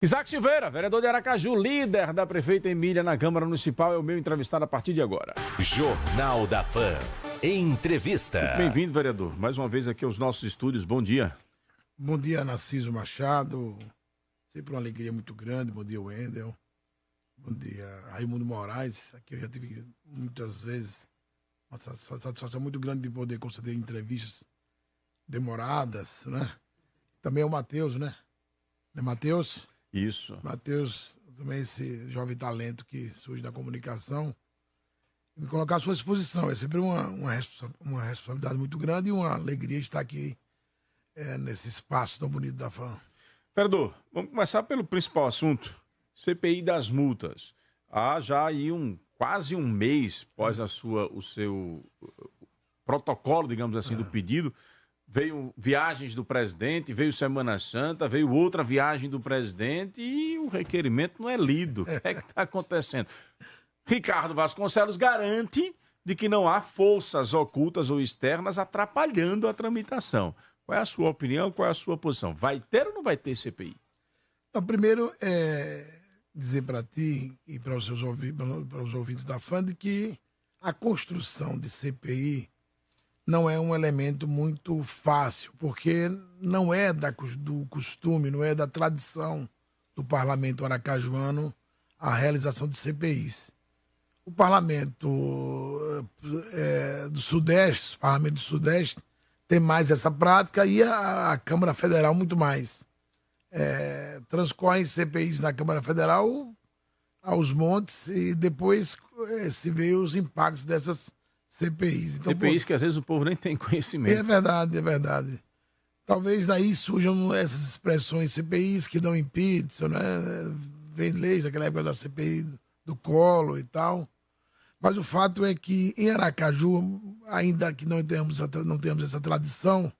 Isaac Silveira, vereador de Aracaju, líder da prefeita Emília na Câmara Municipal, é o meu entrevistado a partir de agora. Jornal da Fã. Entrevista. Bem-vindo, vereador. Mais uma vez aqui aos nossos estúdios. Bom dia. Bom dia, Narciso Machado. Sempre uma alegria muito grande. Bom dia, Wendel. Bom dia, Raimundo Moraes. Aqui eu já tive muitas vezes uma satisfação muito grande de poder conceder entrevistas demoradas, né? Também é o Matheus, né? Não é Matheus? Isso. Matheus, também esse jovem talento que surge da comunicação, me colocar à sua disposição. É sempre uma responsabilidade muito grande e uma alegria estar aqui nesse espaço tão bonito da Fã. Vereador, vamos começar pelo principal assunto, CPI das multas. Há já aí quase um mês após o seu protocolo, digamos assim, do pedido. Veio viagens do presidente, veio Semana Santa, veio outra viagem do presidente e o requerimento não é lido. O que é que está acontecendo? Ricardo Vasconcelos garante de que não há forças ocultas ou externas atrapalhando a tramitação. Qual é a sua opinião, qual é a sua posição? Vai ter ou não vai ter CPI? Então, primeiro, dizer para ti e para os ouvintes da Fã de que a construção de CPI não é um elemento muito fácil, porque não é do costume, não é da tradição do parlamento aracajuano a realização de CPIs. O parlamento do Sudeste, o parlamento do Sudeste, tem mais essa prática e a Câmara Federal muito mais. Transcorrem CPIs na Câmara Federal aos montes e depois se vê os impactos dessas CPIs. Então, CPIs que às vezes o povo nem tem conhecimento. É verdade, é verdade. Talvez daí surjam essas expressões CPIs que dão impeachment, né? Vem leis daquela época da CPI do Collor e tal. Mas o fato é que em Aracaju, ainda que não temos essa tradição,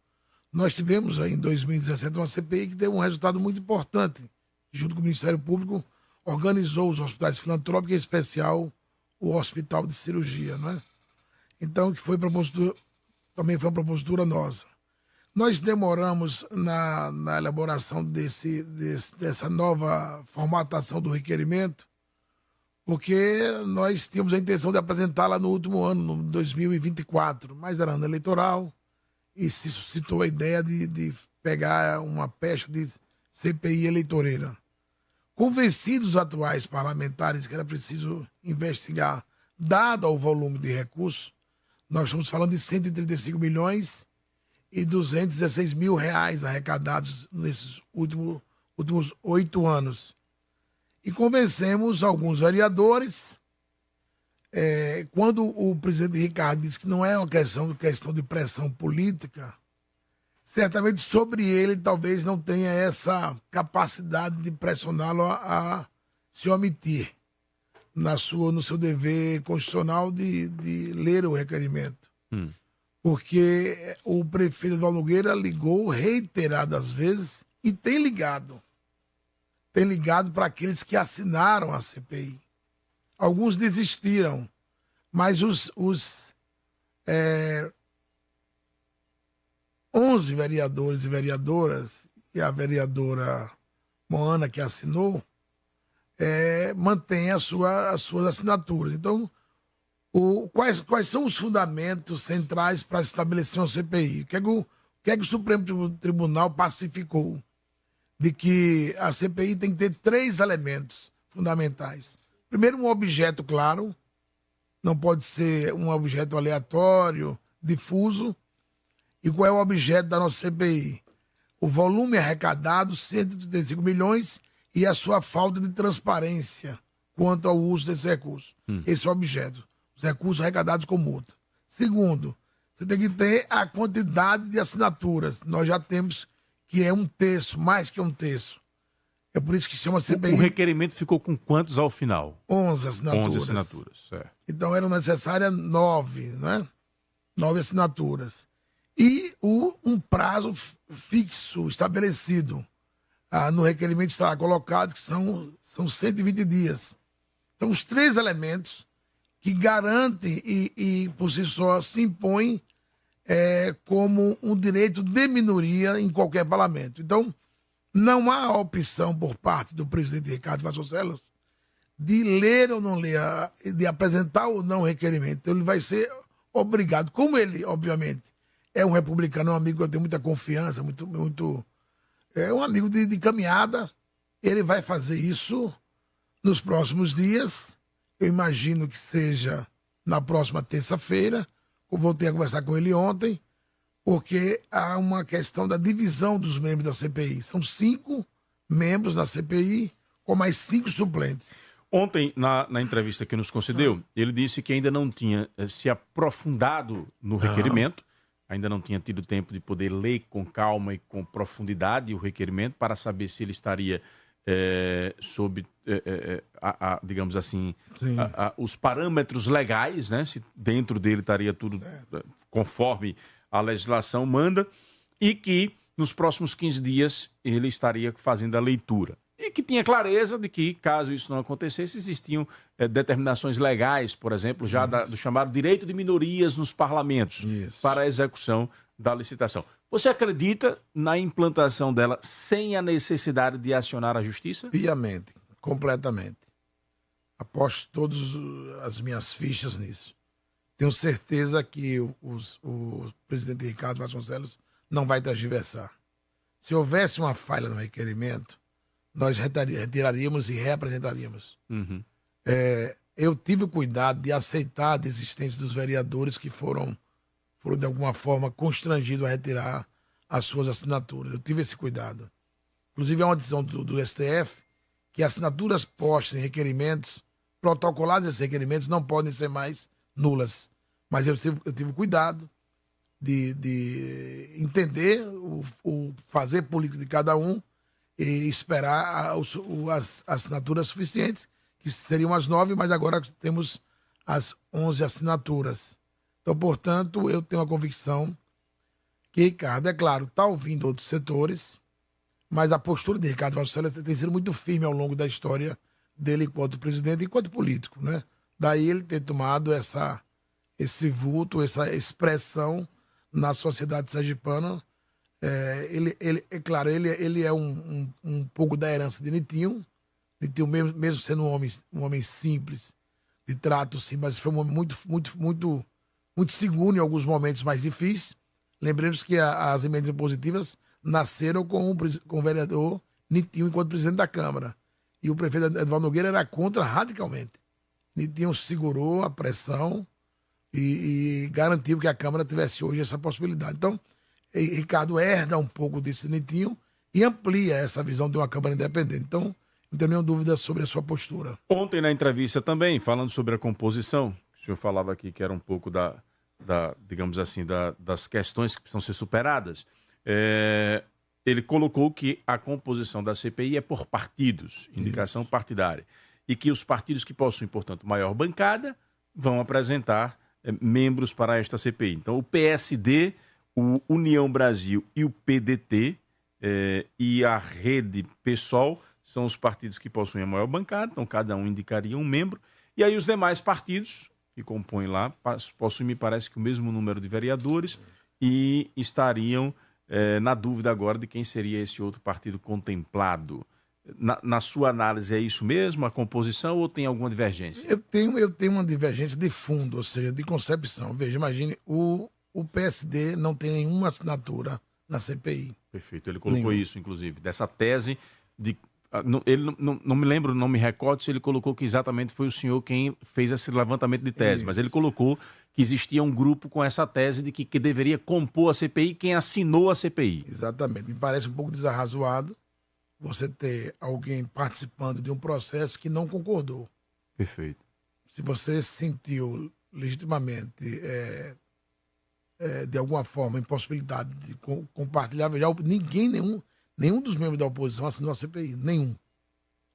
nós tivemos em 2017 uma CPI que deu um resultado muito importante. Junto com o Ministério Público, organizou os hospitais filantrópicos, em especial o Hospital de Cirurgia, né? Então, que também foi uma propositura nossa. Nós demoramos na elaboração dessa nova formatação do requerimento, porque nós tínhamos a intenção de apresentá-la no último ano, no 2024, mas era ano eleitoral, e se suscitou a ideia de pegar uma pecha de CPI eleitoreira. Convencidos os atuais parlamentares que era preciso investigar, dado o volume de recursos, nós estamos falando de 135 milhões e 216 mil reais arrecadados nesses últimos 8 anos. E convencemos alguns vereadores, quando o presidente Ricardo disse que não é uma questão de pressão política, certamente sobre ele talvez não tenha essa capacidade de pressioná-lo a se omitir no seu dever constitucional de ler o requerimento. Porque o prefeito Eduardo Nogueira ligou reiteradas vezes e tem ligado. Tem ligado para aqueles que assinaram a CPI. Alguns desistiram, mas os 11 vereadores e vereadoras e a vereadora Moana que assinou, mantém as suas assinaturas. Então, quais são os fundamentos centrais para estabelecer uma CPI? O que é que o Supremo Tribunal pacificou? De que a CPI tem que ter 3 elementos fundamentais. Primeiro, um objeto claro, não pode ser um objeto aleatório, difuso. E qual é o objeto da nossa CPI? O volume arrecadado, 135 milhões, e a sua falta de transparência quanto ao uso desse recurso. Esse é o objeto. Os recursos arrecadados com multa. Segundo, você tem que ter a quantidade de assinaturas. Nós já temos que é 1/3, mais que 1/3. É por isso que chama CPI. O requerimento ficou com quantos ao final? 11 assinaturas. 11 assinaturas, certo. Então eram necessárias 9, né? 9 assinaturas. E um prazo fixo, estabelecido. No requerimento estará colocado que são 120 dias. Então, os 3 elementos que garantem e por si só se impõem como um direito de minoria em qualquer parlamento. Então, não há opção por parte do presidente Ricardo Vasconcelos de ler ou não ler, de apresentar ou não o requerimento. Então, ele vai ser obrigado, como ele, obviamente, é um republicano, um amigo que eu tenho muita confiança, é um amigo de caminhada, ele vai fazer isso nos próximos dias. Eu imagino que seja na próxima terça-feira. Eu voltei a conversar com ele ontem, porque há uma questão da divisão dos membros da CPI. São 5 membros da CPI com mais 5 suplentes. Ontem, na entrevista que nos concedeu, ele disse que ainda não tinha se aprofundado no requerimento, ainda não tinha tido tempo de poder ler com calma e com profundidade o requerimento para saber se ele estaria sob, digamos assim, os parâmetros legais, né? Se dentro dele estaria tudo conforme a legislação manda, e que nos próximos 15 dias ele estaria fazendo a leitura. E que tinha clareza de que, caso isso não acontecesse, existiam determinações legais, por exemplo, já do chamado direito de minorias nos parlamentos para a execução da licitação. Você acredita na implantação dela sem a necessidade de acionar a justiça? Piamente, completamente. Aposto todas as minhas fichas nisso. Tenho certeza que o presidente Ricardo Vasconcelos não vai tergiversar. Se houvesse uma falha no requerimento, nós retiraríamos e reapresentaríamos. Eu tive o cuidado de aceitar a desistência dos vereadores que foram de alguma forma constrangidos a retirar as suas assinaturas. Eu tive esse cuidado. Inclusive, há uma decisão do STF que assinaturas postas em requerimentos, protocoladas esses requerimentos, não podem ser mais nulas. Mas eu tive cuidado de entender o fazer político de cada um e esperar as assinaturas suficientes, que seriam as 9, mas agora temos as 11 assinaturas. Então, portanto, eu tenho a convicção que Ricardo, é claro, está ouvindo outros setores, mas a postura de Ricardo Vasconcelos tem sido muito firme ao longo da história dele enquanto presidente e enquanto político, né? Daí ele ter tomado esse vulto, essa expressão na sociedade sergipana. É claro, ele é um pouco da herança de Nitinho. Nitinho, mesmo sendo um homem simples, de trato sim, mas foi um homem muito seguro em alguns momentos mais difíceis. Lembremos que as emendas impositivas nasceram com o vereador Nitinho enquanto presidente da Câmara. E o prefeito Edvaldo Nogueira era contra radicalmente. Nitinho segurou a pressão e garantiu que a Câmara tivesse hoje essa possibilidade. Então, Ricardo herda um pouco desse Nitinho e amplia essa visão de uma Câmara independente. Então, não tenho nenhuma dúvida sobre a sua postura. Ontem, na entrevista também, falando sobre a composição, o senhor falava aqui que era um pouco digamos assim, das questões que precisam ser superadas. Ele colocou que a composição da CPI é por partidos, indicação partidária, e que os partidos que possuem, portanto, maior bancada vão apresentar membros para esta CPI. Então, o PSD, o União Brasil e o PDT e a Rede PSOL são os partidos que possuem a maior bancada, então cada um indicaria um membro, e aí os demais partidos que compõem lá possuem, me parece, que o mesmo número de vereadores e estariam na dúvida agora de quem seria esse outro partido contemplado. Na sua análise, é isso mesmo, a composição, ou tem alguma divergência? Eu tenho uma divergência de fundo, ou seja, de concepção. Veja, imagine, o PSD não tem nenhuma assinatura na CPI. Perfeito, ele colocou isso, inclusive, dessa tese de... Ele não me lembro, não me recordo se ele colocou que exatamente foi o senhor quem fez esse levantamento de tese, mas ele colocou que existia um grupo com essa tese de que deveria compor a CPI quem assinou a CPI. Exatamente. Me parece um pouco desarrazoado você ter alguém participando de um processo que não concordou. Perfeito. Se você sentiu legitimamente, de alguma forma, impossibilidade de compartilhar, veja, nenhum dos membros da oposição assinou a CPI. Nenhum.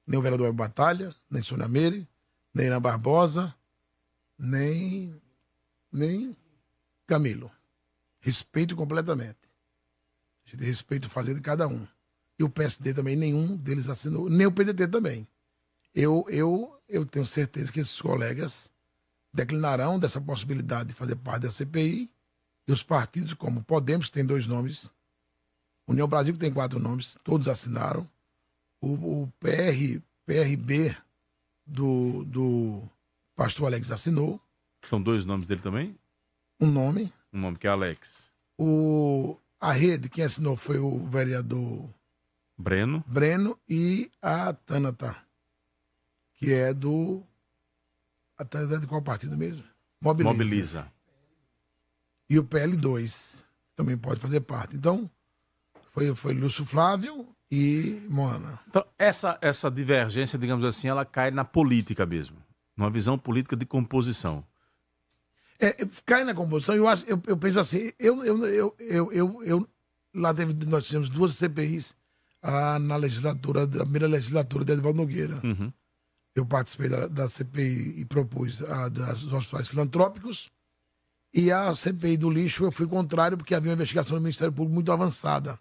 Nem o vereador Batalha, nem Sônia Meire, nem Ana Barbosa, nem Camilo. Respeito completamente. A gente respeita o fazer de cada um. E o PSD também, nenhum deles assinou, nem o PDT também. Eu tenho certeza que esses colegas declinarão dessa possibilidade de fazer parte da CPI, e os partidos, como Podemos, que tem 2 nomes União Brasil, que tem 4 nomes, todos assinaram. O PRB do pastor Alex assinou. São 2 nomes dele também? Um nome. Um nome que é Alex. A rede, quem assinou foi o vereador Breno e a Tânata, que é a Tânata é de qual partido mesmo? Mobiliza. E o PL2 também pode fazer parte. Então, foi Lúcio Flávio e Moana. Então, essa divergência, digamos assim, ela cai na política mesmo. Numa visão política de composição. Cai na composição, eu penso assim, nós tivemos 2 CPIs na primeira legislatura de Edivaldo Nogueira. Uhum. Eu participei da CPI e propus a dos hospitais filantrópicos, e a CPI do lixo eu fui contrário, porque havia uma investigação do Ministério Público muito avançada.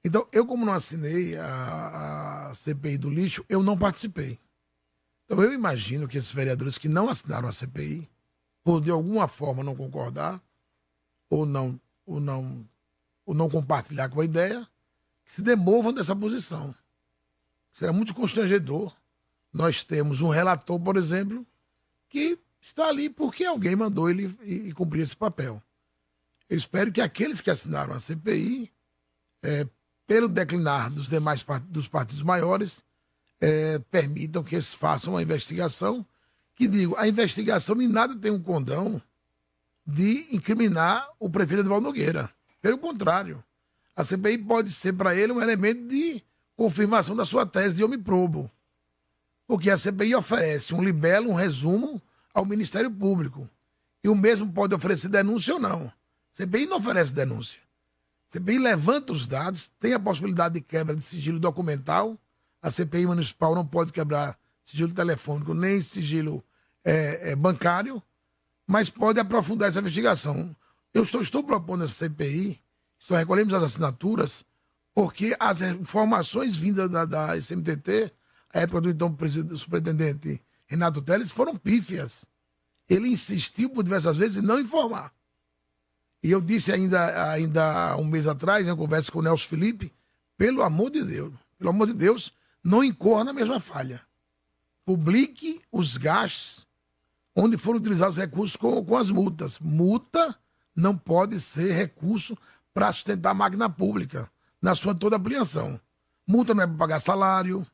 Então, eu como não assinei a CPI do lixo, eu não participei. Então, eu imagino que esses vereadores que não assinaram a CPI, por de alguma forma não concordar, ou não compartilhar com a ideia, que se demovam dessa posição. Será muito constrangedor. Nós temos um relator, por exemplo, que está ali porque alguém mandou ele e cumprir esse papel. Eu espero que aqueles que assinaram a CPI, pelo declinar dos demais dos partidos maiores, permitam que eles façam uma investigação, que digo, a investigação em nada tem um condão de incriminar o prefeito Edivaldo Nogueira. Pelo contrário, a CPI pode ser para ele um elemento de confirmação da sua tese de homem probo. Porque a CPI oferece um libelo, um resumo ao Ministério Público. E o mesmo pode oferecer denúncia ou não. A CPI não oferece denúncia. A CPI levanta os dados, tem a possibilidade de quebra de sigilo documental. A CPI municipal não pode quebrar sigilo telefônico nem sigilo bancário, mas pode aprofundar essa investigação. Eu só estou propondo essa CPI, só recolhemos as assinaturas, porque as informações vindas da SMTT, à época do então superintendente Renato Teles, foram pífias. Ele insistiu por diversas vezes em não informar. E eu disse ainda há um mês atrás, em uma conversa com o Nelson Felipe, pelo amor de Deus, não incorra na mesma falha. Publique os gastos onde foram utilizados os recursos com as multas. Multa não pode ser recurso para sustentar a máquina pública, na sua toda ampliação. Multa não é para pagar salário,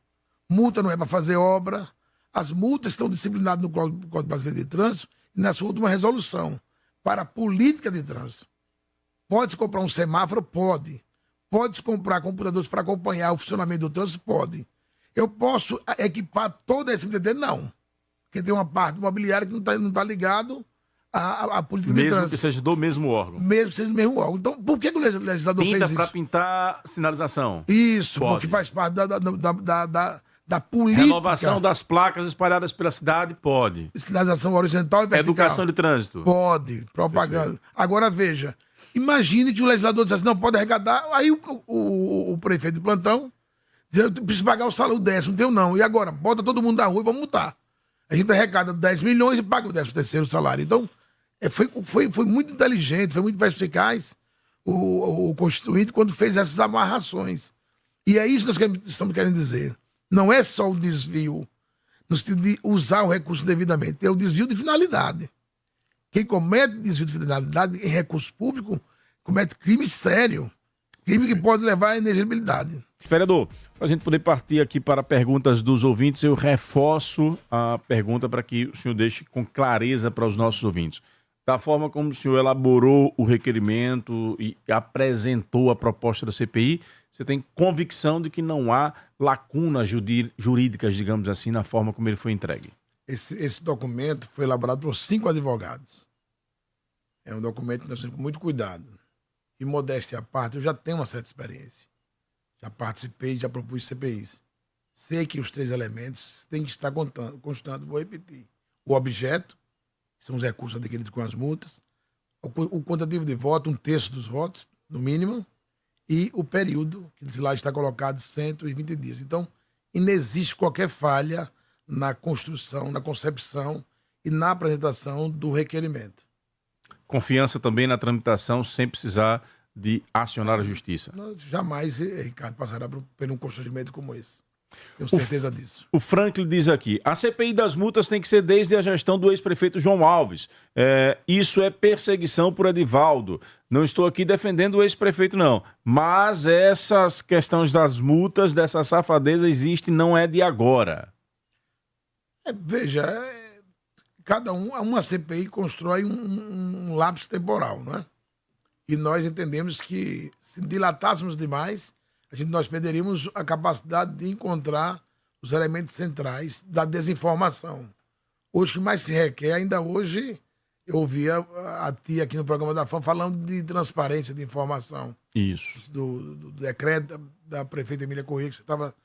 multa não é para fazer obra. As multas estão disciplinadas no Código Brasileiro de Trânsito e na sua última resolução, para a política de trânsito. Pode-se comprar um semáforo? Pode. Pode-se comprar computadores para acompanhar o funcionamento do trânsito? Pode. Eu posso equipar toda essa SMTT? Não. Porque tem uma parte imobiliária que não tá ligado à política de trânsito. Mesmo que seja do mesmo órgão. Mesmo que seja do mesmo órgão. Então, por que o legislador fez isso? Para pintar sinalização. Isso, pode. Porque faz parte da política. Renovação das placas espalhadas pela cidade, pode. Sinalização horizontal e vertical. Educação de trânsito. Pode. Propaganda. Perfeito. Agora, veja, imagine que o legislador dissesse, não pode arrecadar, aí o prefeito de plantão diz, eu preciso pagar o salário, o 10º, deu não. E agora? Bota todo mundo na rua e vamos multar. A gente arrecada 10 milhões e paga o 13º salário. Então, foi muito inteligente, foi muito perspicaz o Constituinte quando fez essas amarrações. E é isso que nós estamos querendo dizer. Não é só o desvio, no sentido de usar o recurso devidamente, é o desvio de finalidade. Quem comete desvio de finalidade em recurso público comete crime sério. Crime que pode levar à inelegibilidade. Vereador, para a gente poder partir aqui para perguntas dos ouvintes, eu reforço a pergunta para que o senhor deixe com clareza para os nossos ouvintes. Da forma como o senhor elaborou o requerimento e apresentou a proposta da CPI, você tem convicção de que não há lacunas jurídicas, digamos assim, na forma como ele foi entregue? Esse documento foi elaborado por 5 advogados. É um documento que nós temos com muito cuidado. E modéstia à parte, eu já tenho uma certa experiência. Já participei, já propus CPIs. Sei que os 3 elementos têm que estar constando. Vou repetir. O objeto, que são os recursos adquiridos com as multas. O quantitativo de voto, 1/3 dos votos, no mínimo. E o período, que lá está colocado, 120 dias. Então, inexiste qualquer falha na construção, na concepção e na apresentação do requerimento. Confiança também na tramitação, sem precisar de acionar a justiça? Jamais, Ricardo, passará por um constrangimento como esse. Tenho certeza disso. O Franklin diz aqui, a CPI das multas tem que ser desde a gestão do ex-prefeito João Alves. Isso é perseguição por Edivaldo. Não estou aqui defendendo o ex-prefeito, não. Mas essas questões das multas, dessa safadeza existe, não é de agora. Veja, uma CPI constrói um lapso temporal, não é? E nós entendemos que se dilatássemos demais, nós perderíamos a capacidade de encontrar os elementos centrais da desinformação. Hoje, o que mais se requer, ainda hoje, eu ouvia a tia aqui no programa da FAM falando de transparência de informação. Isso. Do decreto da prefeita Emília Corrêa, que você estava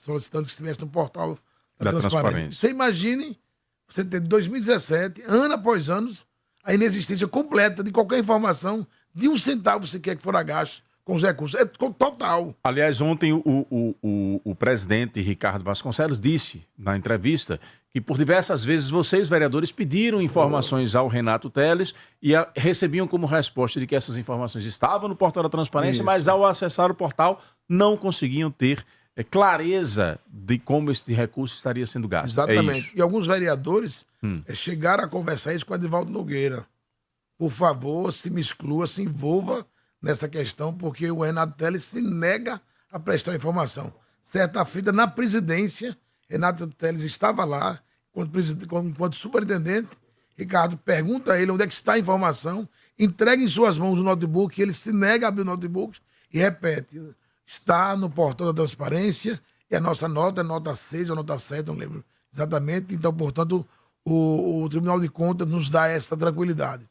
solicitando que estivesse no portal da transparência. Você imagine você ter 2017, ano após ano, a inexistência completa de qualquer informação, de um centavo sequer que for gasto com os recursos. É total. Aliás, ontem o presidente Ricardo Vasconcelos disse na entrevista que por diversas vezes vocês, vereadores, pediram informações ao Renato Teles e recebiam como resposta de que essas informações estavam no portal da transparência, mas ao acessar o portal não conseguiam ter clareza de como esse recurso estaria sendo gasto. Exatamente. E alguns vereadores chegaram a conversar isso com o Edivaldo Nogueira. Por favor, se me exclua, se envolva nessa questão, porque o Renato Teles se nega a prestar informação. Certa feita, na presidência, Renato Teles estava lá, enquanto superintendente, Ricardo pergunta a ele onde é que está a informação, entrega em suas mãos o notebook, ele se nega a abrir o notebook e repete, está no portal da transparência, e a nossa nota é nota 6 ou nota 7, não lembro exatamente, então, portanto, o Tribunal de Contas nos dá essa tranquilidade.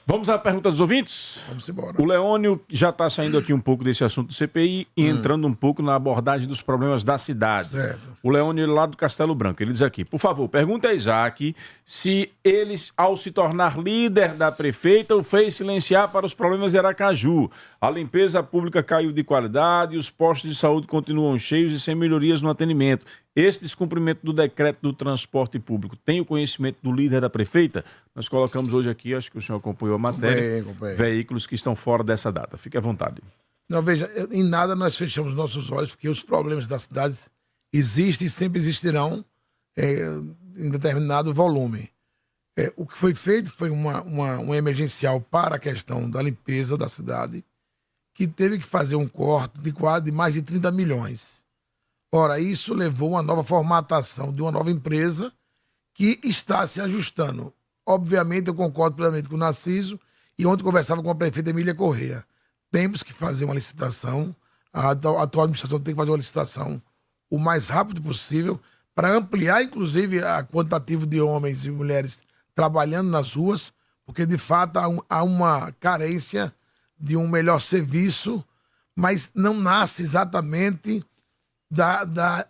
Vamos à pergunta dos ouvintes? Vamos embora. O Leônio já está saindo aqui um pouco desse assunto do CPI e entrando um pouco na abordagem dos problemas da cidade. Certo. O Leônio lá do Castelo Branco, ele diz aqui, por favor, pergunta a Isaac se ele, ao se tornar líder da prefeita, o fez silenciar para os problemas de Aracaju. A limpeza pública caiu de qualidade, os postos de saúde continuam cheios e sem melhorias no atendimento. Esse descumprimento do decreto do transporte público tem o conhecimento do líder da prefeita? Nós colocamos hoje aqui, acho que o senhor acompanhou a matéria, veículos que estão fora dessa data. Fique à vontade. Não, veja, em nada nós fechamos nossos olhos, porque os problemas das cidades existem e sempre existirão em determinado volume. O que foi feito foi um emergencial para a questão da limpeza da cidade, que teve que fazer um corte de mais de 30 milhões. Ora, isso levou a uma nova formatação de uma nova empresa que está se ajustando. Obviamente, eu concordo plenamente com o Narciso, e ontem conversava com a prefeita Emília Corrêa. Temos que fazer uma licitação, a atual administração tem que fazer uma licitação o mais rápido possível para ampliar, inclusive, a quantitativo de homens e mulheres trabalhando nas ruas, porque, de fato, há uma carência de um melhor serviço, mas não nasce exatamente da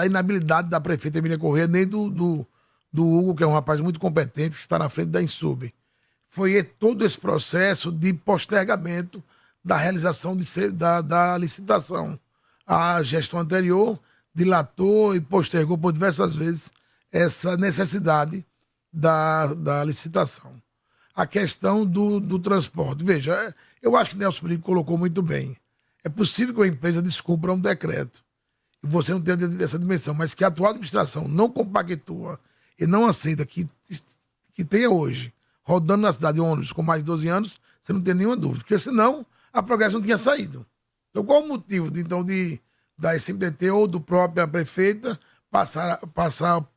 inabilidade da prefeita Emília Corrêa, nem do Hugo, que é um rapaz muito competente, que está na frente da Insub. Foi todo esse processo de postergamento da realização da licitação. A gestão anterior dilatou e postergou por diversas vezes essa necessidade da licitação. A questão do transporte. Veja, eu acho que Nelson Brito colocou muito bem. É possível que uma empresa descumpra um decreto e você não tenha essa dimensão, mas que a atual administração não compactua e não aceita que tenha hoje, rodando na cidade de ônibus com mais de 12 anos, você não tem nenhuma dúvida, porque senão a Progresso não tinha saído. Então qual o motivo da SMDT ou do próprio prefeita passar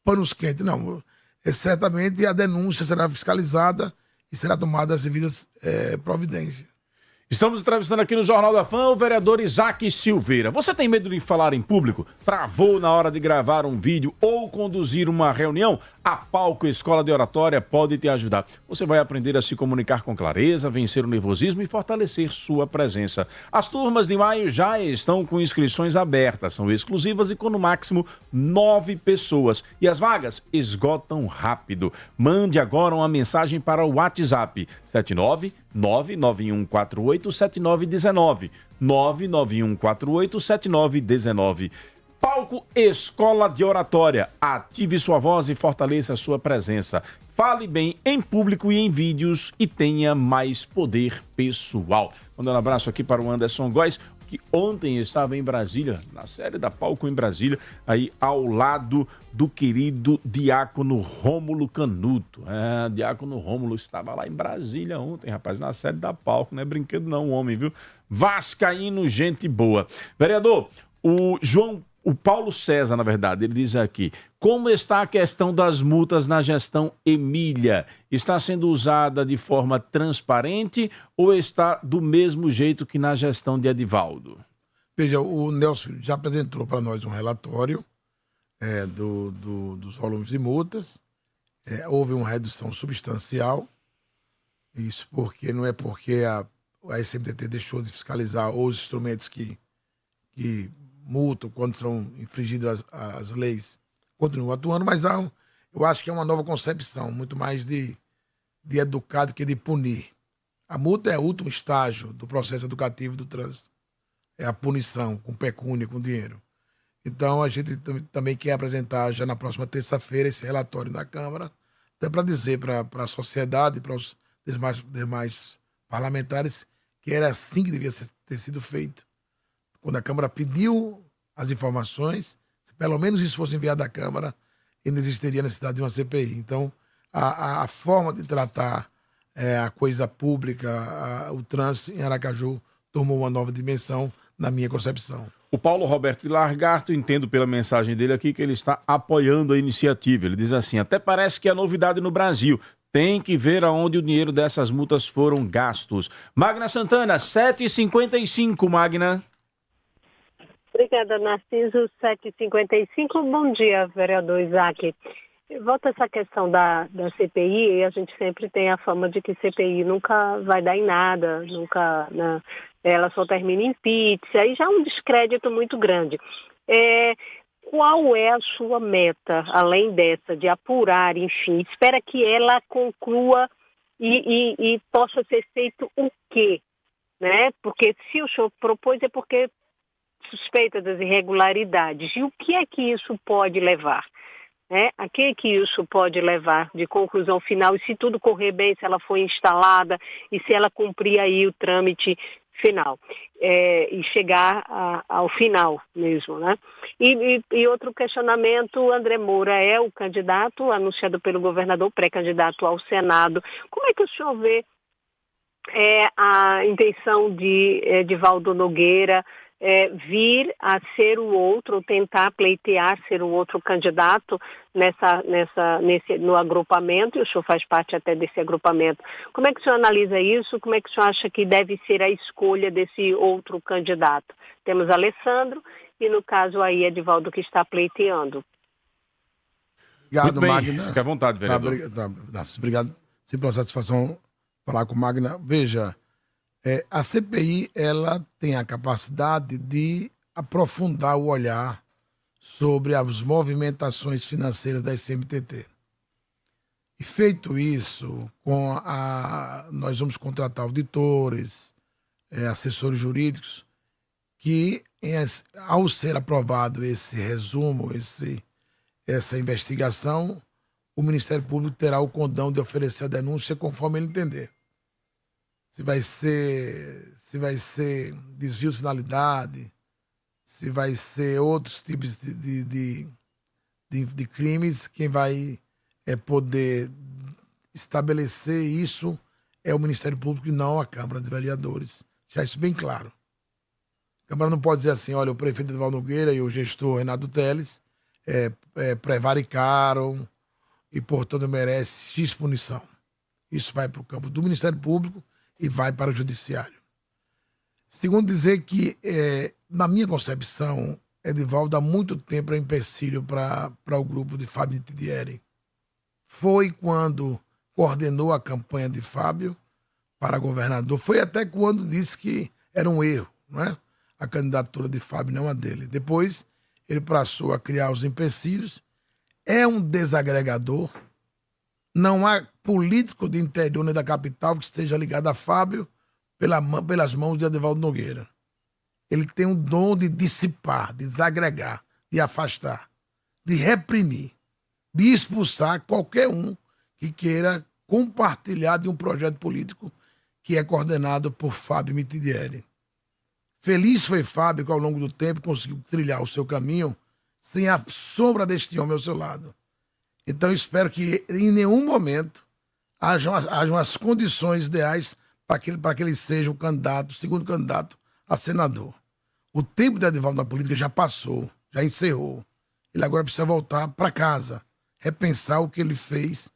panos quentes? Não, certamente a denúncia será fiscalizada e será tomada as devidas providências. Estamos entrevistando aqui no Jornal da Fã o vereador Isaac Silveira. Você tem medo de falar em público? Travou na hora de gravar um vídeo ou conduzir uma reunião? A Palco Escola de Oratória pode te ajudar. Você vai aprender a se comunicar com clareza, vencer o nervosismo e fortalecer sua presença. As turmas de maio já estão com inscrições abertas, são exclusivas e com no máximo 9 pessoas. E as vagas esgotam rápido. Mande agora uma mensagem para o WhatsApp 79991487919. 991487919. Palco Escola de Oratória. Ative sua voz e fortaleça sua presença. Fale bem em público e em vídeos e tenha mais poder pessoal. Mandando um abraço aqui para o Anderson Góes, que ontem estava em Brasília, na série da Palco em Brasília, aí ao lado do querido Diácono Rômulo Canuto. Diácono Rômulo estava lá em Brasília ontem, rapaz, na série da Palco, não é brinquedo não, homem, viu? Vascaíno, gente boa. Vereador, o Paulo César, na verdade, ele diz aqui, como está a questão das multas na gestão Emília? Está sendo usada de forma transparente ou está do mesmo jeito que na gestão de Edivaldo? Veja, o Nelson já apresentou para nós um relatório dos volumes de multas. Houve uma redução substancial. Isso porque não é porque a SMTT deixou de fiscalizar os instrumentos que multam quando são infringidas as leis, continuam atuando, mas eu acho que é uma nova concepção, muito mais de educar do que de punir. A multa é o último estágio do processo educativo do trânsito. É a punição, com pecúnia, com dinheiro. Então, a gente também quer apresentar já na próxima terça-feira esse relatório na Câmara, até para dizer para a sociedade, para os demais parlamentares, que era assim que devia ter sido feito. Quando a Câmara pediu as informações, se pelo menos isso fosse enviado à Câmara, ainda existiria a necessidade de uma CPI. Então, a forma de tratar a coisa pública, o trânsito em Aracaju, tomou uma nova dimensão na minha concepção. O Paulo Roberto de Largarto, entendo pela mensagem dele aqui que ele está apoiando a iniciativa. Ele diz assim, até parece que é novidade no Brasil. Tem que ver aonde o dinheiro dessas multas foram gastos. Magna Santana, 7h55, Magna. Obrigada, Narciso. 7h55. Bom dia, vereador Isaac. Volta essa questão da CPI, e a gente sempre tem a fama de que CPI nunca vai dar em nada, nunca, né, ela só termina em pizza, aí já é um descrédito muito grande. Qual é a sua meta, além dessa, de apurar, enfim, espera que ela conclua e possa ser feito o quê? Né? Porque se o senhor propôs é porque suspeita das irregularidades. E o que é que isso pode levar? A que isso pode levar de conclusão final? E se tudo correr bem, se ela foi instalada e se ela cumprir aí o trâmite final e chegar ao final mesmo, né? E outro questionamento, André Moura é o candidato anunciado pelo governador, pré-candidato ao Senado. Como é que o senhor vê a intenção de Edivaldo Nogueira vir a ser o outro, tentar pleitear ser o outro candidato no agrupamento, e o senhor faz parte até desse agrupamento. Como é que o senhor analisa isso? Como é que o senhor acha que deve ser a escolha desse outro candidato? Temos Alessandro e, no caso aí, Edivaldo, que está pleiteando. Obrigado, Magna. Fique à vontade, vereador. Obrigado. Sempre uma satisfação falar com o Magna. Veja, a CPI ela tem a capacidade de aprofundar o olhar sobre as movimentações financeiras da SMTT. E feito isso, nós vamos contratar auditores, assessores jurídicos, que ao ser aprovado esse resumo, essa investigação, o Ministério Público terá o condão de oferecer a denúncia conforme ele entender. Se vai ser desvio de finalidade, se vai ser outros tipos de crimes, quem vai poder estabelecer isso é o Ministério Público e não a Câmara de Vereadores. Deixar isso bem claro. A Câmara não pode dizer assim, olha, o prefeito Edivaldo Nogueira e o gestor Renato Teles prevaricaram e, portanto, merece X punição. Isso vai para o campo do Ministério Público e vai para o Judiciário. Segundo, dizer que, na minha concepção, Edivaldo há muito tempo é empecilho para o grupo de Fábio Nitidieri. Foi quando coordenou a campanha de Fábio para governador, foi até quando disse que era um erro, não é? A candidatura de Fábio, não a dele. Depois, ele passou a criar os empecilhos, é um desagregador. Não há político de interior nem da capital que esteja ligado a Fábio pelas mãos de Edivaldo Nogueira. Ele tem um dom de dissipar, de desagregar, de afastar, de reprimir, de expulsar qualquer um que queira compartilhar de um projeto político que é coordenado por Fábio Mitidieri. Feliz foi Fábio que ao longo do tempo conseguiu trilhar o seu caminho sem a sombra deste homem ao seu lado. Então eu espero que em nenhum momento hajam as condições ideais para que ele seja o segundo candidato a senador. O tempo de Edivaldo na política já passou, já encerrou. Ele agora precisa voltar para casa, repensar o que ele fez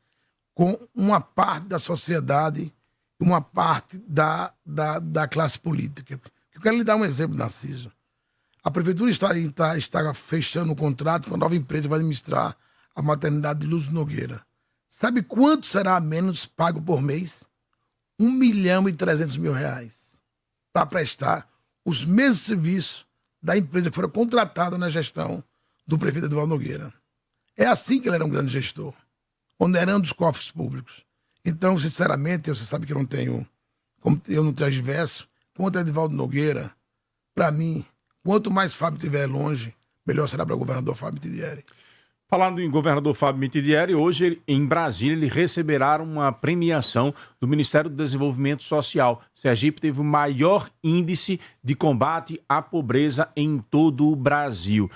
com uma parte da sociedade e uma parte da classe política. Eu quero lhe dar um exemplo, Narciso. A prefeitura está fechando um contrato com a nova empresa que vai administrar a maternidade de Lúcio Nogueira. Sabe quanto será a menos pago por mês? R$1.300.000 para prestar os mesmos serviços da empresa que foram contratada na gestão do prefeito Edivaldo Nogueira. É assim que ele era um grande gestor, onerando os cofres públicos. Então, sinceramente, você sabe que eu não tenho adverso, quanto a Edivaldo Nogueira, para mim, quanto mais Fábio estiver longe, melhor será para o governador Fábio Mitidieri. Falando em governador Fábio Mitidieri, hoje em Brasília ele receberá uma premiação do Ministério do Desenvolvimento Social. Sergipe teve o maior índice de combate à pobreza em todo o Brasil.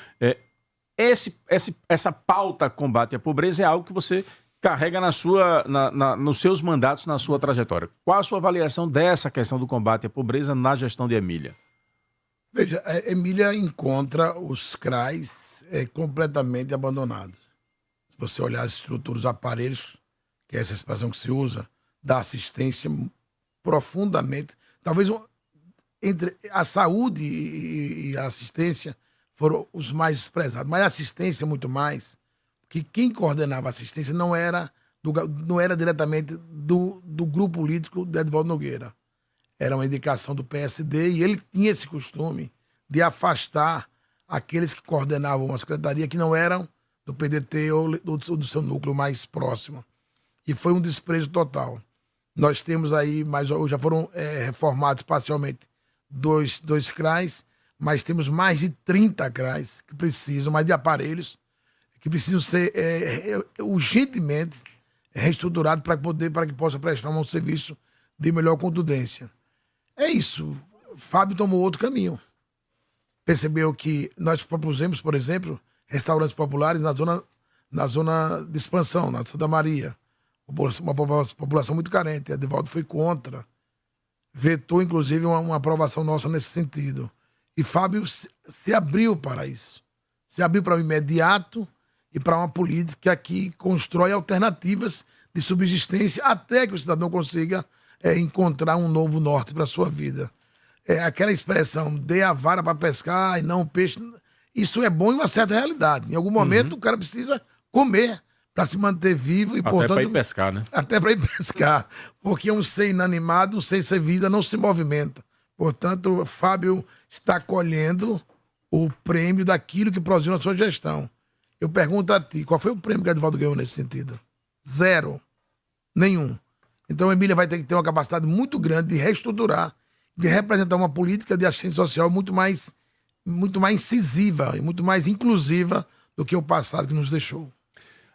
Essa pauta combate à pobreza é algo que você carrega nos seus mandatos, na sua trajetória. Qual a sua avaliação dessa questão do combate à pobreza na gestão de Emília? Veja, a Emília encontra os CRAs completamente abandonados. Se você olhar as estruturas, os aparelhos, que é essa expressão que se usa, da assistência profundamente... Talvez entre a saúde e a assistência foram os mais desprezados, mas a assistência muito mais, porque quem coordenava a assistência não era diretamente do grupo político de Edivaldo Nogueira. Era uma indicação do PSD e ele tinha esse costume de afastar aqueles que coordenavam a secretaria que não eram do PDT ou do seu núcleo mais próximo. E foi um desprezo total. Nós temos aí, já foram reformados parcialmente dois CRAs, mas temos mais de 30 CRAs que precisam, mais de aparelhos, que precisam ser urgentemente reestruturados para que possa prestar um serviço de melhor contundência. É isso. Fábio tomou outro caminho. Percebeu que nós propusemos, por exemplo, restaurantes populares na zona de expansão, na Santa Maria. Uma população muito carente. Edivaldo foi contra. Vetou, inclusive, uma aprovação nossa nesse sentido. E Fábio se abriu para isso. Se abriu para o imediato e para uma política que constrói alternativas de subsistência até que o cidadão consiga encontrar um novo norte para a sua vida. Aquela expressão, dê a vara para pescar e não o peixe, isso é bom em uma certa realidade. Em algum momento o cara precisa comer para se manter vivo. E, até portanto, para ir pescar, né? Até para ir pescar. Porque um ser inanimado, um ser sem vida, não se movimenta. Portanto, Fábio está colhendo o prêmio daquilo que produziu na sua gestão. Eu pergunto a ti, qual foi o prêmio que Edivaldo ganhou nesse sentido? Zero. Nenhum. Então, a Emília vai ter que ter uma capacidade muito grande de reestruturar, de representar uma política de assistência social muito mais incisiva e muito mais inclusiva do que o passado que nos deixou.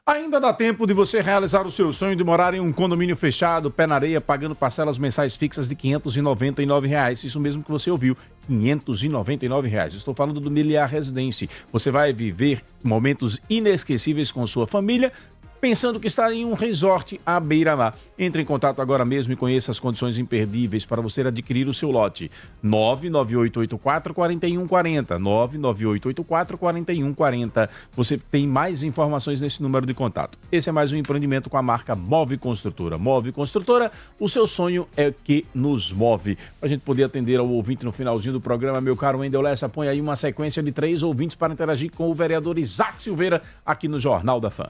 Ainda dá tempo de você realizar o seu sonho de morar em um condomínio fechado, pé na areia, pagando parcelas mensais fixas de R$ 599. Isso mesmo que você ouviu, R$ 599. Estou falando do Miliar Residência. Você vai viver momentos inesquecíveis com sua família, pensando que está em um resort à beira-mar. Entre em contato agora mesmo e conheça as condições imperdíveis para você adquirir o seu lote. 99884-4140. 99884-4140. Você tem mais informações nesse número de contato. Esse é mais um empreendimento com a marca Move Construtora. Move Construtora, o seu sonho é que nos move. Para a gente poder atender ao ouvinte no finalzinho do programa, meu caro Wendel Lessa, põe aí uma sequência de 3 ouvintes para interagir com o vereador Isaac Silveira aqui no Jornal da Fã.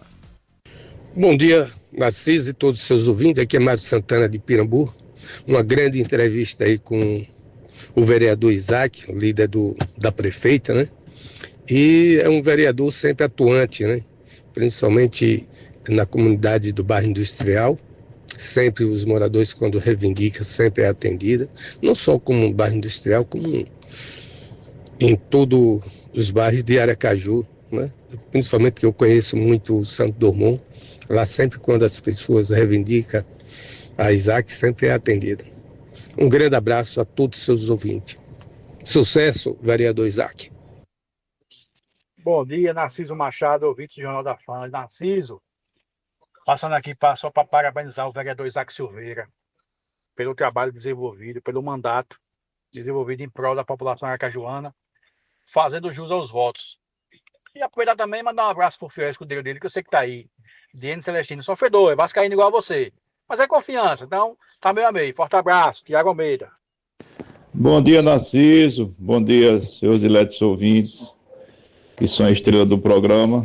Bom dia, Narciso e todos os seus ouvintes. Aqui é Mário Santana de Pirambu. Uma grande entrevista aí com o vereador Isaac, o líder da prefeita, né? E é um vereador sempre atuante, né? Principalmente na comunidade do bairro industrial. Sempre os moradores, quando reivindicam, sempre é atendida. Não só como um bairro industrial, como em todos os bairros de Aracaju né? Principalmente que eu conheço muito o Santo Drummond. Lá sempre quando as pessoas reivindicam a Isaac, sempre é atendido. Um grande abraço a todos os seus ouvintes. Sucesso, vereador Isaac. Bom dia, Narciso Machado, ouvinte do Jornal da Fã. Narciso, passando aqui só para parabenizar o vereador Isaac Silveira pelo trabalho desenvolvido, pelo mandato desenvolvido em prol da população aracajuana, fazendo jus aos votos. E aproveitar também e mandar um abraço pro fiel escudeiro dele, que eu sei que tá aí, Diego Celestino, sofredor, é vascaíno igual a você, mas é confiança, então tá meio a meio. Forte abraço, Tiago Almeida. Bom dia, Narciso. Bom dia, seus diletos ouvintes, que são a estrela do programa.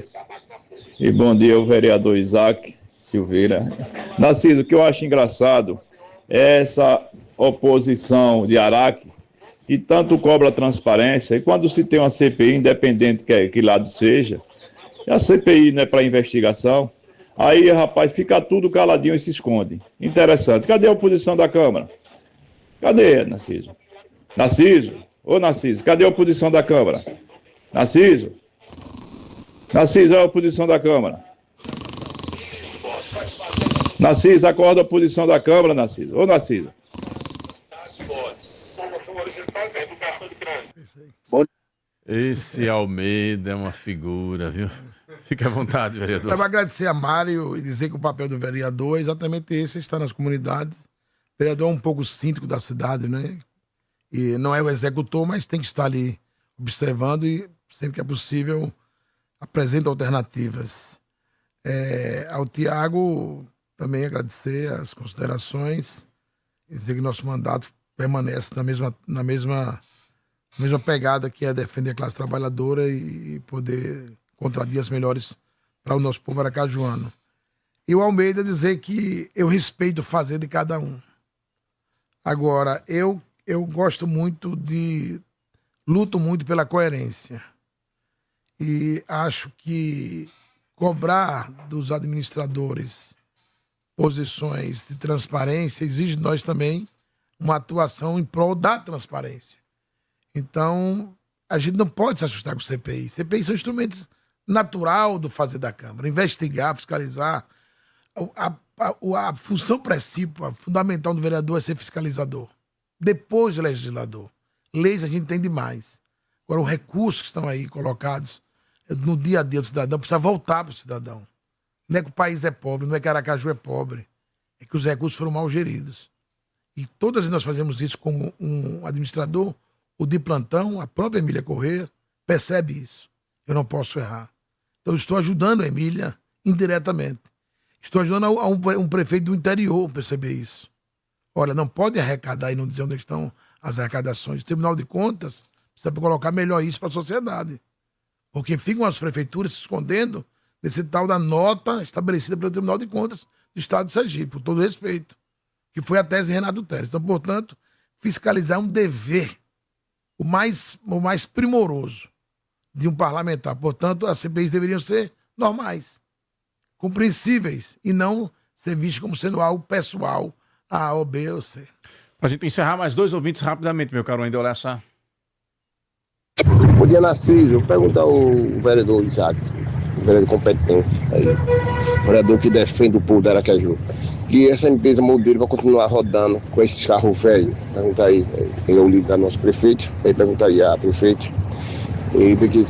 E bom dia ao vereador Isaac Silveira. Narciso, o que eu acho engraçado é essa oposição de Araque, que tanto cobra transparência, e quando se tem uma CPI, independente que lado seja, a CPI não é para investigação, aí, rapaz, fica tudo caladinho e se esconde. Interessante. Cadê a oposição da Câmara? Cadê, Narciso? Narciso? Ô, Narciso, cadê a oposição da Câmara? Narciso? Narciso, é a oposição da Câmara. Narciso, acorda a oposição da Câmara, Narciso. Ô, Narciso. Esse Almeida é uma figura, viu? Fique à vontade, vereador. Eu quero agradecer a Mário e dizer que o papel do vereador é exatamente esse, estar nas comunidades. O vereador é um pouco síndico da cidade, né? E não é o executor, mas tem que estar ali observando e, sempre que é possível, apresenta alternativas. Ao Tiago, também agradecer as considerações e dizer que nosso mandato permanece na mesma pegada, que é defender a classe trabalhadora e poder encontrar dias melhores para o nosso povo aracajuano. E o Almeida dizer que eu respeito o fazer de cada um. Agora, eu gosto muito luto muito pela coerência. E acho que cobrar dos administradores posições de transparência exige de nós também uma atuação em prol da transparência. Então, a gente não pode se assustar com CPI. CPI são instrumentos natural do fazer da Câmara. Investigar, fiscalizar. A função principal, fundamental do vereador é ser fiscalizador. Depois legislador. Leis a gente tem demais. Agora, os recursos que estão aí colocados no dia a dia do cidadão precisa voltar para o cidadão. Não é que o país é pobre, não é que Aracaju é pobre. É que os recursos foram mal geridos. E todas nós fazemos isso como um administrador, o de plantão, a própria Emília Corrêa, percebe isso. Eu não posso errar. Então, eu estou ajudando a Emília indiretamente. Estou ajudando a um prefeito do interior a perceber isso. Olha, não pode arrecadar e não dizer onde estão as arrecadações. O Tribunal de Contas precisa colocar melhor isso para a sociedade. Porque ficam as prefeituras se escondendo desse tal da nota estabelecida pelo Tribunal de Contas do Estado de Sergipe, por todo respeito, que foi a tese de Renato Teres. Então, portanto, fiscalizar é um dever, o mais primoroso de um parlamentar. Portanto, as CPIs deveriam ser normais, compreensíveis, e não ser vistas como sendo algo pessoal, A ou B ou C. Pra gente encerrar, mais dois ouvintes rapidamente, meu caro Wendel Lessa. Bom dia, Narciso. Pergunta ao vereador Isaac, o vereador de competência, aí, o vereador que defende o povo da Aracaju, que essa empresa modelo vai continuar rodando com esses carros velhos. Pergunta aí, ele é o líder da nosso prefeito, aí pergunta aí a prefeito, e porque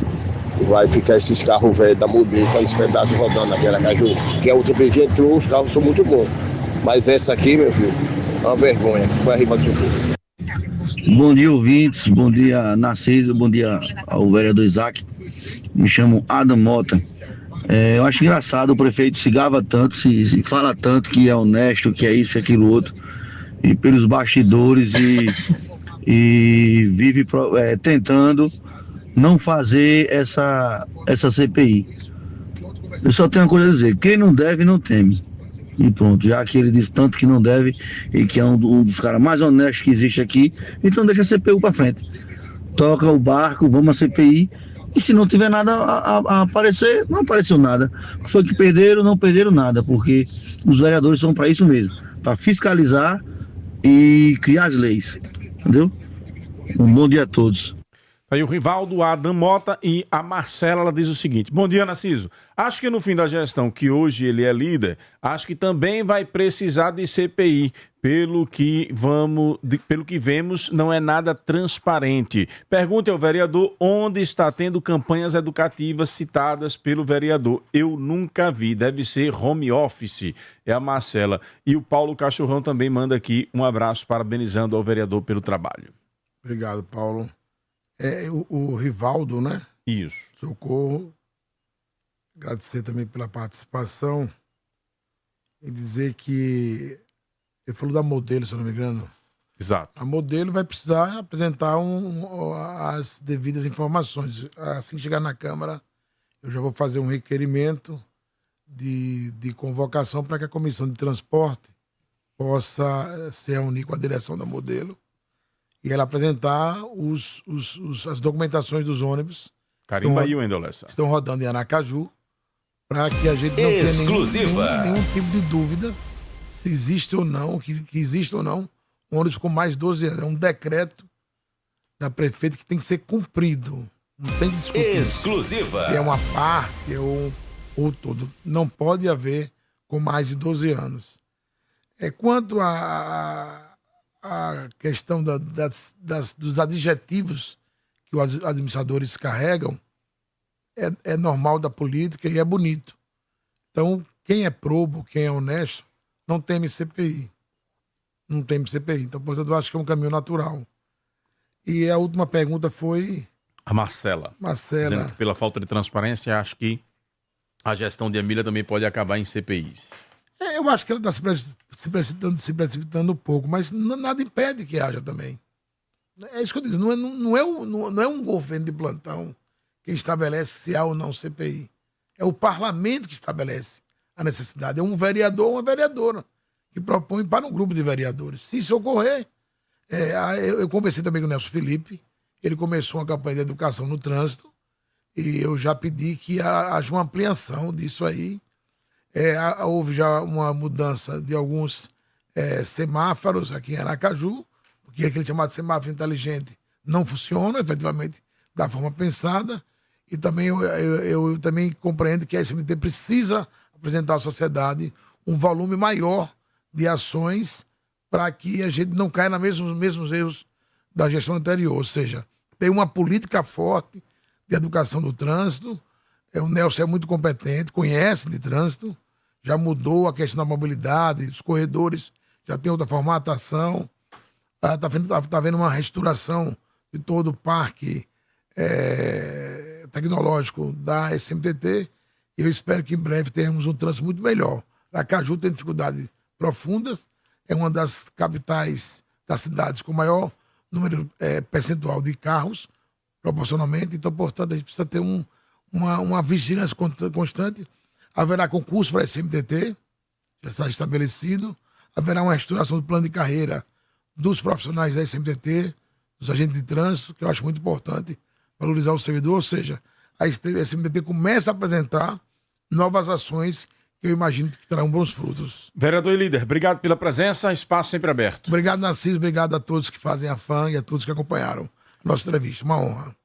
vai ficar esses carros velhos da modelo com esse pedaço rodando aqui em Aracaju, que a outra vez que entrou, os carros são muito bons. Mas essa aqui, meu filho, é uma vergonha, vai arribar do seu. Bom dia, ouvintes, bom dia, Narciso, bom dia ao vereador Isaac. Me chamo Adam Mota. Eu acho engraçado, o prefeito se gaba tanto, se fala tanto que é honesto, que é isso e aquilo outro, e pelos bastidores, e vive tentando não fazer essa CPI. Eu só tenho uma coisa a dizer: quem não deve, não teme. E pronto, já que ele disse tanto que não deve e que é um dos caras mais honestos que existe aqui, então deixa a CPI pra frente. Toca o barco, vamos à CPI, e se não tiver nada a aparecer, não apareceu nada. Foi que perderam, não perderam nada, porque os vereadores são para isso mesmo, para fiscalizar e criar as leis, entendeu? Um bom dia a todos. Aí o Rivaldo, a Adam Mota e a Marcela, ela diz o seguinte: bom dia, Narciso. Acho que no fim da gestão, que hoje ele é líder, acho que também vai precisar de CPI. Pelo que vemos, não é nada transparente. Pergunte ao vereador onde está tendo campanhas educativas citadas pelo vereador. Eu nunca vi, deve ser home office. É a Marcela. E o Paulo Cachorrão também manda aqui um abraço parabenizando ao vereador pelo trabalho. Obrigado, Paulo. O Rivaldo, né? Isso. Socorro. Agradecer também pela participação e dizer que ele falou da Modelo, se eu não me engano. Exato. A Modelo vai precisar apresentar as devidas informações. Assim que chegar na Câmara, eu já vou fazer um requerimento de convocação para que a Comissão de Transporte possa se reunir com a direção da Modelo e ela apresentar as documentações dos ônibus Carimba aí o Endolessa. Estão rodando em Aracaju, para que a gente não tenha nenhum tipo de dúvida se existe ou não, que existe ou não, ônibus com mais de 12 anos. É um decreto da prefeita que tem que ser cumprido. Não tem que discutir. Exclusiva. Se é uma parte ou todo. Não pode haver com mais de 12 anos. Quanto à questão dos adjetivos que os administradores carregam, é normal da política e é bonito. Então, quem é probo, quem é honesto, não teme CPI. Não teme CPI. Então, portanto, eu acho que é um caminho natural. E a última pergunta foi... A Marcela. Dizendo que pela falta de transparência, acho que a gestão de Emília também pode acabar em CPIs. Eu acho que ela está se precipitando um pouco, mas nada impede que haja também. É isso que eu digo. Não é um governo de plantão que estabelece se há ou não CPI. É o parlamento que estabelece a necessidade. É um vereador ou uma vereadora que propõe para um grupo de vereadores. Se isso ocorrer, eu conversei também com o Nelson Felipe, ele começou uma campanha de educação no trânsito e eu já pedi que haja uma ampliação disso aí. Houve já uma mudança de alguns semáforos aqui em Aracaju, porque aquele chamado semáforo inteligente não funciona, efetivamente, da forma pensada. E também eu também compreendo que a SMT precisa apresentar à sociedade um volume maior de ações para que a gente não caia nos mesmos erros da gestão anterior. Ou seja, tem uma política forte de educação do trânsito. O Nelson é muito competente, conhece de trânsito, já mudou a questão da mobilidade, os corredores já tem outra formatação. Está vendo uma restauração de todo o parque tecnológico da SMTT, e eu espero que em breve tenhamos um trânsito muito melhor. Aracaju tem dificuldades profundas, é uma das capitais das cidades com maior número percentual de carros, proporcionalmente, então, portanto, a gente precisa ter uma vigilância constante. Haverá concurso para a SMTT, já está estabelecido, haverá uma restauração do plano de carreira dos profissionais da SMTT, dos agentes de trânsito, que eu acho muito importante valorizar o servidor, ou seja, a SMTT começa a apresentar novas ações que eu imagino que terão bons frutos. Vereador e líder, obrigado pela presença, espaço sempre aberto. Obrigado, Narciso, obrigado a todos que fazem a FAM e a todos que acompanharam a nossa entrevista. Uma honra.